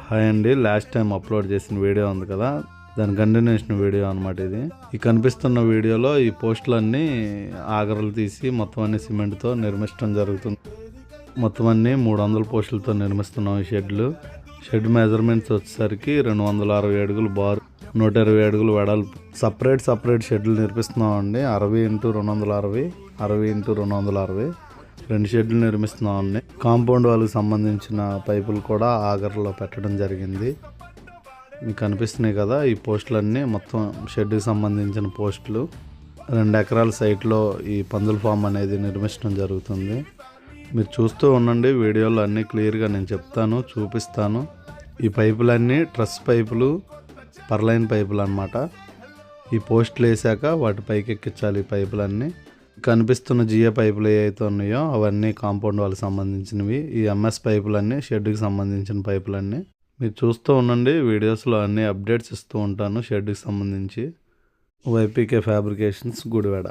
Hi అండి, last time upload చేసిన video ఉంది కదా, దాని కంటిన్యూషన్ వీడియో అనమాట ఇది. ఈ కనిపిస్తున్న వీడియోలో ఈ పోస్టులన్నీ ఆగరలు తీసి మొత్తం అన్ని సిమెంట్తో నిర్మించడం జరుగుతుంది. మొత్తం అన్ని 300 పోస్టులతో నిర్మిస్తున్నాం. ఈ షెడ్ మెజర్మెంట్స్ వచ్చేసరికి 260 అడుగులు బారు, 120 అడుగులు వెడల్పు. సపరేట్ షెడ్లు నిర్మిస్తున్నాం అండి. 60 x 260, 60 x 260 2 షెడ్లు నిర్మిస్తున్నామండి. కాంపౌండ్ వాళ్ళకి సంబంధించిన పైపులు కూడా ఆగర్లో పెట్టడం జరిగింది. మీకు కనిపిస్తున్నాయి కదా ఈ పోస్టులన్నీ, మొత్తం షెడ్కి సంబంధించిన పోస్టులు. 2 ఎకరాల సైట్లో ఈ పందుల ఫామ్ అనేది నిర్మించడం జరుగుతుంది. మీరు చూస్తూ ఉండండి, వీడియోలో అన్నీ క్లియర్గా నేను చెప్తాను, చూపిస్తాను. ఈ పైపులన్నీ ట్రస్ పైపులు, పర్లైన్ పైపులు అన్నమాట. ఈ పోస్టులు వేసాక వాటి పైకి ఎక్కించాలి ఈ పైపులన్నీ. కనిపిస్తున్న జియో పైపులు ఏవైతే ఉన్నాయో అవన్నీ కాంపౌండ్ వాళ్ళకి సంబంధించినవి. ఈ ఎంఎస్ పైపులన్నీ షెడ్కి సంబంధించిన పైపులన్నీ. మీరు చూస్తూ ఉండండి, వీడియోస్లో అన్ని అప్డేట్స్ ఇస్తూ ఉంటాను షెడ్కి సంబంధించి. వైపీకే ఫ్యాబ్రికేషన్స్, గుడివాడ.